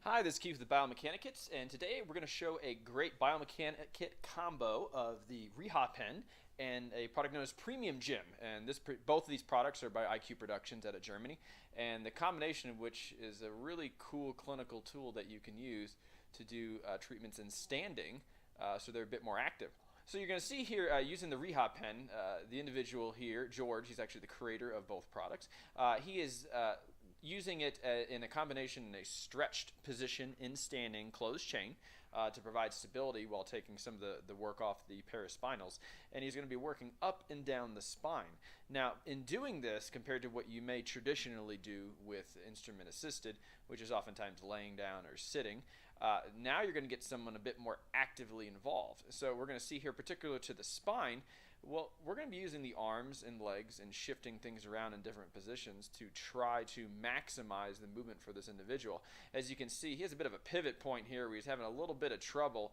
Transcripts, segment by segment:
Hi, this is Keith with the Biomechanic Kits, and today we're going to show a great Biomechanic Kit combo of the Reha Pen and a product known as PremiumGym. And both of these products are by IQ Productions out of Germany, and the combination of which is a really cool clinical tool that you can use to do treatments in standing, so they're a bit more active. So you're going to see here using the Reha Pen, the individual here, George, he's actually the creator of both products. He is using it in a combination in a stretched position in standing closed chain to provide stability while taking some of the work off the paraspinals. And he's going to be working up and down the spine. Now, in doing this, compared to what you may traditionally do with instrument assisted, which is oftentimes laying down or sitting, now you're going to get someone a bit more actively involved. So we're going to see here, particular to the spine, well, we're going to be using the arms and legs and shifting things around in different positions to try to maximize the movement for this individual. As you can see, he has a bit of a pivot point here where he's having a little bit of trouble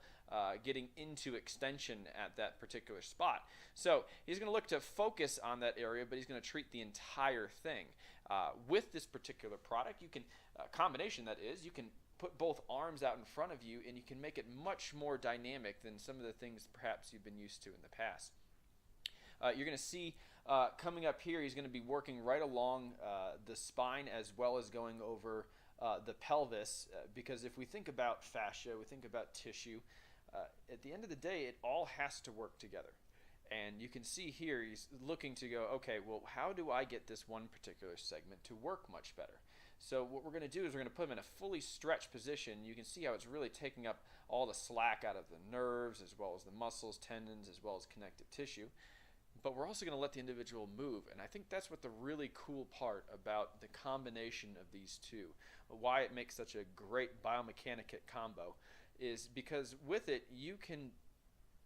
getting into extension at that particular spot. So he's going to look to focus on that area, but he's going to treat the entire thing. With this particular product, you can, combination that is, you can put both arms out in front of you and you can make it much more dynamic than some of the things perhaps you've been used to in the past. You're going to see coming up here, he's going to be working right along the spine as well as going over the pelvis, because if we think about fascia, we think about tissue, at the end of the day, it all has to work together. And you can see here he's looking to go, okay, well, how do I get this one particular segment to work much better? So what we're going to do is we're going to put him in a fully stretched position. You can see how it's really taking up all the slack out of the nerves as well as the muscles, tendons, as well as connective tissue. But we're also going to let the individual move, and I think that's what the really cool part about the combination of these two, why it makes such a great biomechanic kit combo, is because with it you can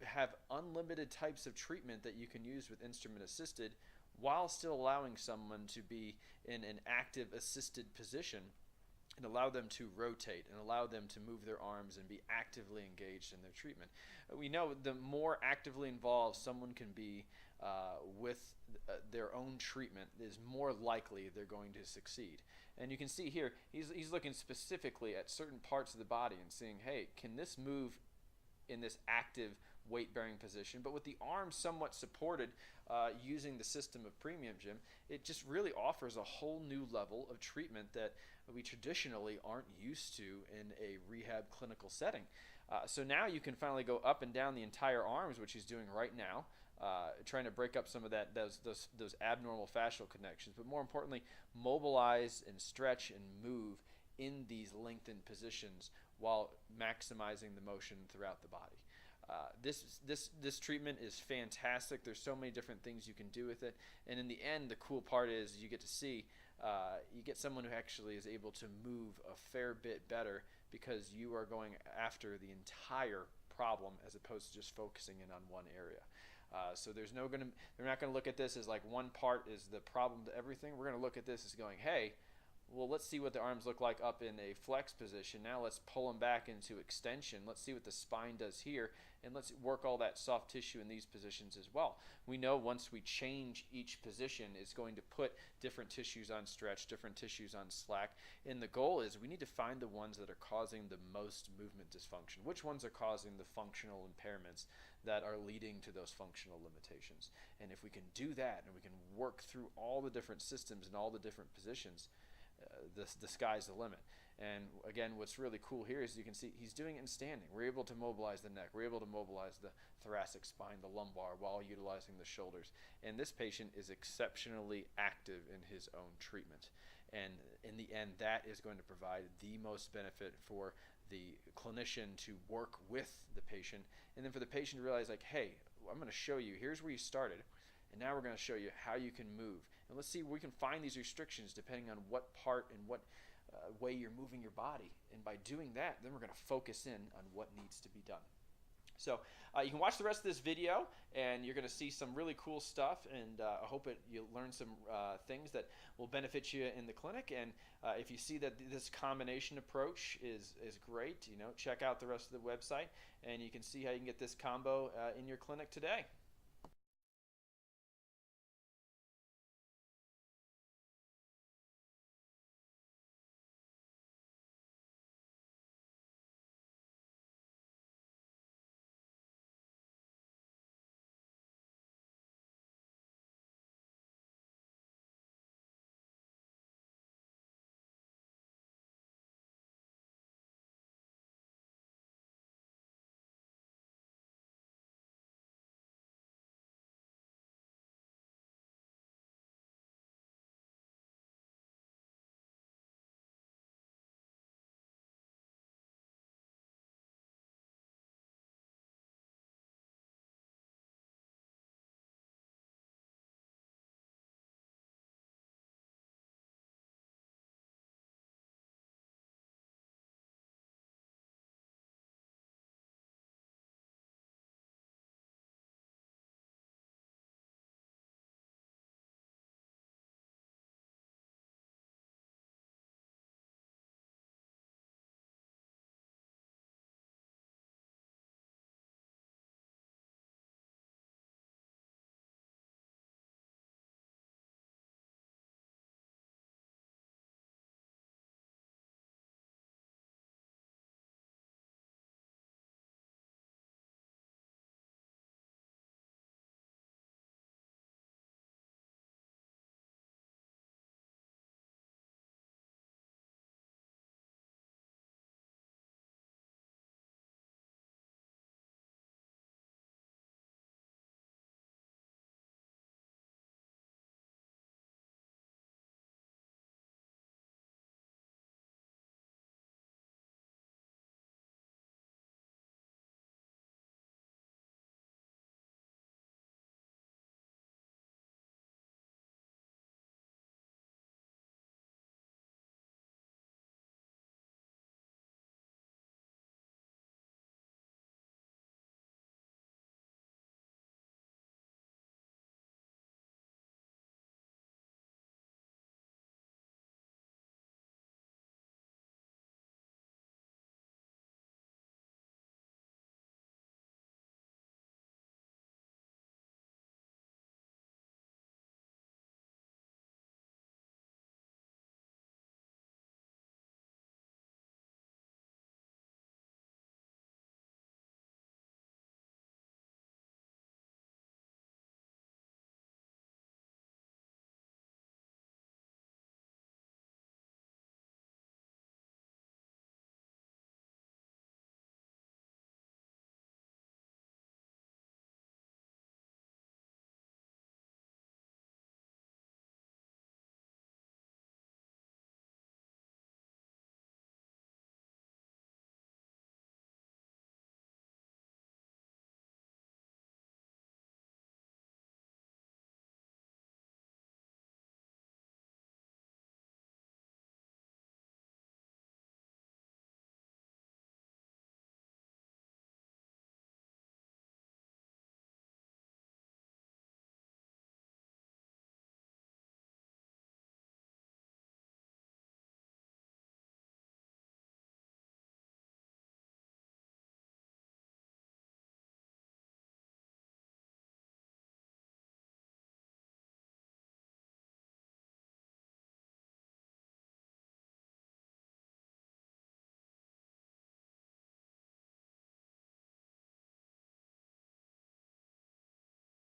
have unlimited types of treatment that you can use with instrument assisted while still allowing someone to be in an active assisted position and allow them to rotate and allow them to move their arms and be actively engaged in their treatment. We know the more actively involved someone can be with their own treatment is more likely they're going to succeed. And you can see here, he's looking specifically at certain parts of the body and seeing, hey, can this move in this active weight-bearing position, but with the arms somewhat supported using the system of PremiumGym, it just really offers a whole new level of treatment that we traditionally aren't used to in a rehab clinical setting. So now you can finally go up and down the entire arms, which he's doing right now, trying to break up some of those abnormal fascial connections, but more importantly, mobilize and stretch and move in these lengthened positions while maximizing the motion throughout the body. This treatment is fantastic. There's so many different things you can do with it, and in the end, the cool part is you get to see you get someone who actually is able to move a fair bit better because you are going after the entire problem as opposed to just focusing in on one area. So they're not going to look at this as like one part is the problem to everything. We're going to look at this as going, hey, well, let's see what the arms look like up in a flex position. Now let's pull them back into extension. Let's see what the spine does here, and let's work all that soft tissue in these positions as well. We know once we change each position, it's going to put different tissues on stretch, different tissues on slack, and the goal is we need to find the ones that are causing the most movement dysfunction. Which ones are causing the functional impairments that are leading to those functional limitations? And if we can do that and we can work through all the different systems and all the different positions, the sky's the limit. And again, what's really cool here is you can see he's doing it in standing. We're able to mobilize the neck. We're able to mobilize the thoracic spine, the lumbar, while utilizing the shoulders. And this patient is exceptionally active in his own treatment. And in the end, that is going to provide the most benefit for the clinician to work with the patient, and then for the patient to realize, like, hey, I'm going to show you, here's where you started, and now we're going to show you how you can move. And let's see where we can find these restrictions depending on what part and what way you're moving your body. And by doing that, then we're going to focus in on what needs to be done. So you can watch the rest of this video, and you're going to see some really cool stuff, and I hope you'll learn some things that will benefit you in the clinic. And if you see that this combination approach is great, check out the rest of the website, and you can see how you can get this combo in your clinic today.